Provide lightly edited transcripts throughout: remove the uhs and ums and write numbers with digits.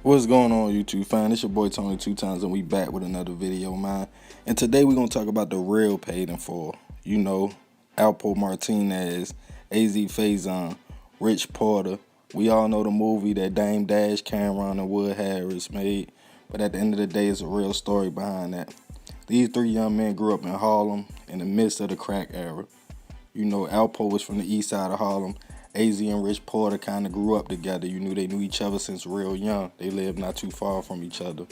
What's going on, YouTube fam? It's your boy Tony two times, and we back with another video, man. And today we're gonna talk about the real paid in full. You know, Alpo Martinez, AZ Faison, Rich Porter. We all know the movie that Dame Dash, Cameron, and Wood Harris made. But at the end of the day, it's a real story behind that. These three young men grew up in Harlem in the midst of the crack era. You know, Alpo was from the east side of Harlem. AZ and Rich Porter kind of grew up together. They knew each other since real young. They lived not too far from each other.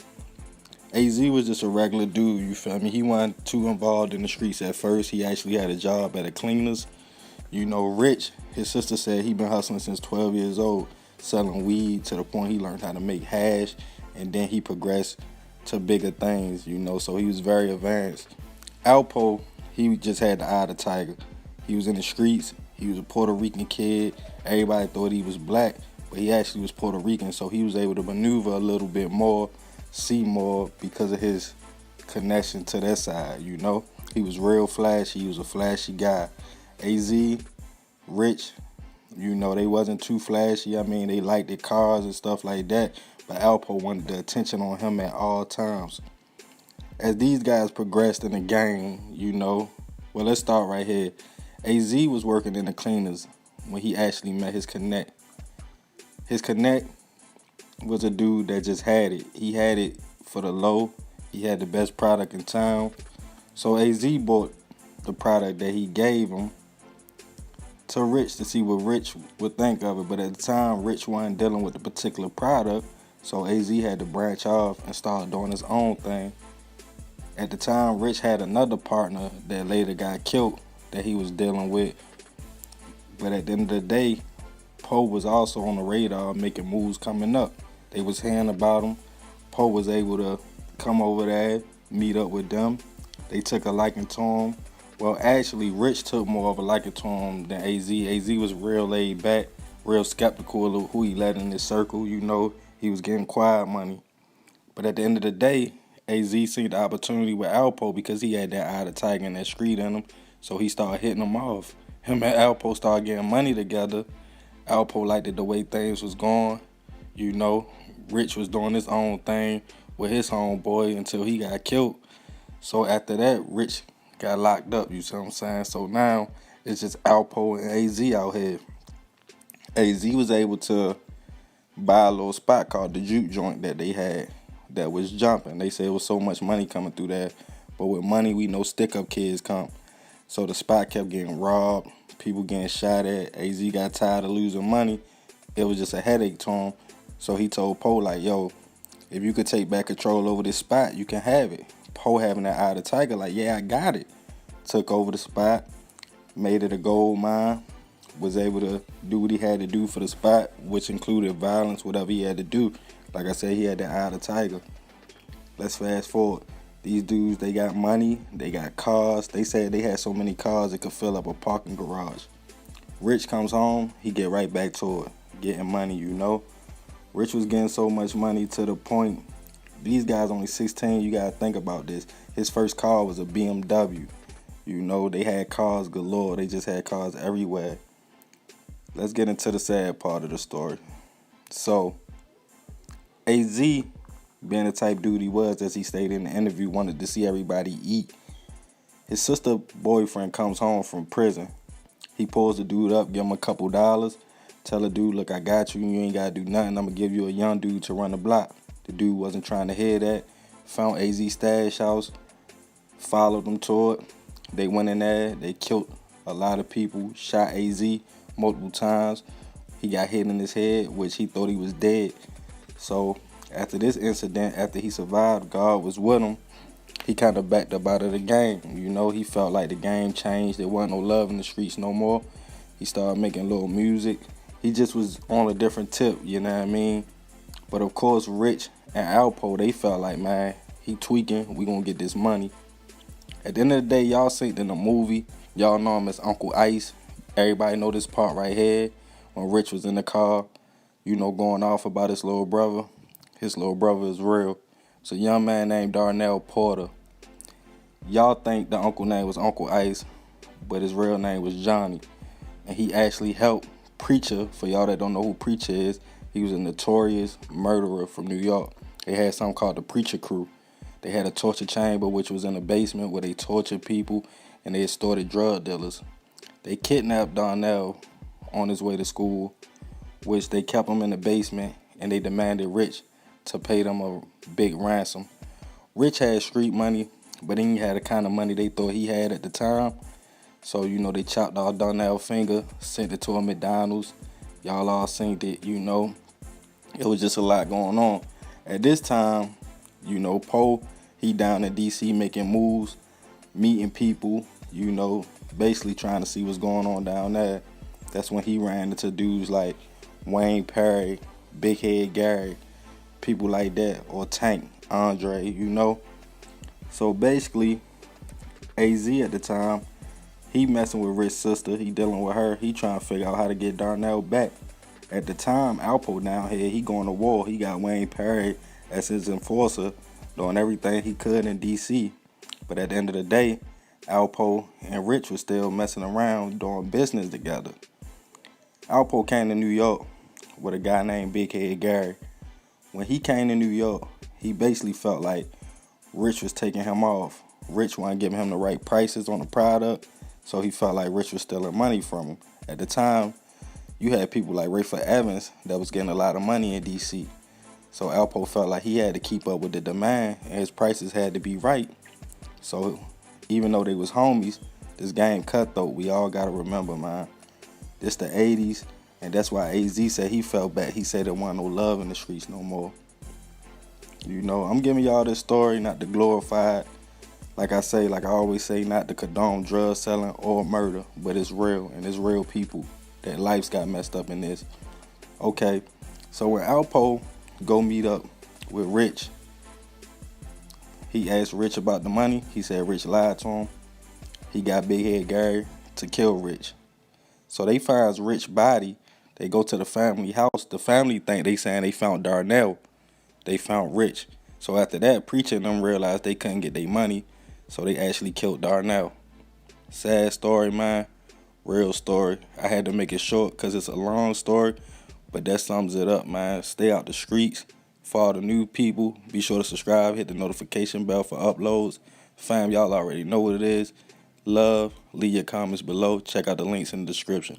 AZ was just a regular dude, you feel me? He wasn't too involved in the streets at first. He actually had a job at a cleaner's. You know, Rich, his sister said he been hustling since 12 years old, selling weed to the point he learned how to make hash, and then he progressed to bigger things, so he was very advanced. Alpo, he just had the eye of the tiger. He was in the streets. He was a Puerto Rican kid. Everybody thought he was black, but he actually was Puerto Rican, so he was able to maneuver a little bit more, see more because of his connection to that side, He was real flashy. He was a flashy guy. AZ, Rich, they wasn't too flashy. I mean, they liked their cars and stuff like that, but Alpo wanted the attention on him at all times. As these guys progressed in the game, well, let's start right here. AZ was working in the cleaners when he actually met his connect. His connect was a dude that just had it. He had it for the low. He had the best product in town. So AZ bought the product that he gave him to Rich to see what Rich would think of it. But at the time, Rich wasn't dealing with the particular product, so AZ had to branch off and start doing his own thing. At the time, Rich had another partner that later got killed that he was dealing with. But at the end of the day, Poe was also on the radar making moves coming up. They was hearing about him. Poe was able to come over there, meet up with them. They took a liking to him. Well, actually, Rich took more of a liking to him than AZ. AZ was real laid back, real skeptical of who he let in his circle. He was getting quiet money. But at the end of the day, AZ seen the opportunity with Alpo because he had that eye of the tiger and that street in him. So he started hitting them off. Him and Alpo started getting money together. Alpo liked it the way things was going. Rich was doing his own thing with his homeboy until he got killed. So after that, Rich got locked up, you see what I'm saying? So now it's just Alpo and AZ out here. AZ was able to buy a little spot called the Juke Joint that they had that was jumping. They said it was so much money coming through there. But with money, we know stick-up kids come. So the spot kept getting robbed, people getting shot at. AZ got tired of losing money. It was just a headache to him. So he told Poe, like, yo, if you could take back control over this spot, you can have it. Poe, having that eye of the tiger, like, yeah, I got it. Took over the spot, made it a gold mine, was able to do what he had to do for the spot, which included violence, whatever he had to do. Like I said, he had that eye of the tiger. Let's fast forward. These dudes, they got money, they got cars. They said they had so many cars it could fill up a parking garage. Rich comes home, he get right back to it, getting money, Rich was getting so much money to the point, these guys only 16, you gotta think about this. His first car was a BMW. They had cars galore, they just had cars everywhere. Let's get into the sad part of the story. So, AZ, being the type dude he was, as he stated in the interview, wanted to see everybody eat. His sister boyfriend comes home from prison. He pulls the dude up, give him a couple dollars, tell the dude, look, I got you, and you ain't got to do nothing. I'm going to give you a young dude to run the block. The dude wasn't trying to hear that. Found AZ stash house, followed them to it. They went in there, they killed a lot of people, shot AZ multiple times. He got hit in his head, which he thought he was dead. So after this incident, after he survived, God was with him. He kind of backed up out of the game. He felt like the game changed. There wasn't no love in the streets no more. He started making little music. He just was on a different tip, you know what I mean? But of course, Rich and Alpo, they felt like, man, he tweaking. We gonna get this money. At the end of the day, y'all seen in the movie. Y'all know him as Uncle Ice. Everybody know this part right here. When Rich was in the car, going off about his little brother. His little brother is real. It's a young man named Darnell Porter. Y'all think the uncle name was Uncle Ice, but his real name was Johnny. And he actually helped Preacher, for y'all that don't know who Preacher is, He was a notorious murderer from New York. They had something called the Preacher Crew. They had a torture chamber, which was in the basement where they tortured people and they extorted drug dealers. They kidnapped Darnell on his way to school, which they kept him in the basement, and they demanded Rich to pay them a big ransom. Rich had street money, but he didn't have the kind of money they thought he had at the time. So, they chopped off Darnell's finger, sent it to a McDonald's. Y'all all seen it, It was just a lot going on. At this time, Poe, he down in D.C. making moves, meeting people, basically trying to see what's going on down there. That's when he ran into dudes like Wayne Perry, Big Head Gary, people like that, or Tank, Andre, So basically, AZ at the time, he messing with Rich's sister, he dealing with her, he trying to figure out how to get Darnell back. At the time, Alpo down here, he going to war. He got Wayne Perry as his enforcer, doing everything he could in D.C. But at the end of the day, Alpo and Rich was still messing around doing business together. Alpo came to New York with a guy named Big Head Gary. When he came to New York, he basically felt like Rich was taking him off. Rich wasn't giving him the right prices on the product, so he felt like Rich was stealing money from him. At the time, you had people like Rayford Evans that was getting a lot of money in D.C. So Alpo felt like he had to keep up with the demand, and his prices had to be right. So even though they was homies, this game cutthroat, we all got to remember, man. This the 80s, and that's why AZ said he felt bad. He said there wasn't no love in the streets no more. I'm giving y'all this story not to glorify it. Like I always say, not to condone drug selling or murder, but it's real, and it's real people that lives got messed up in this. Okay, so when Alpo go meet up with Rich, he asked Rich about the money. He said Rich lied to him. He got Big Head Gary to kill Rich. So they finds Rich's body. They go to the family house. The family think they saying they found Darnell. They found Rich. So after that, Preacher and them realized they couldn't get their money, so they actually killed Darnell. Sad story, man. Real story. I had to make it short because it's a long story, but that sums it up, man. Stay out the streets. Follow the new people. Be sure to subscribe. Hit the notification bell for uploads. Fam, y'all already know what it is. Love. Leave your comments below. Check out the links in the description.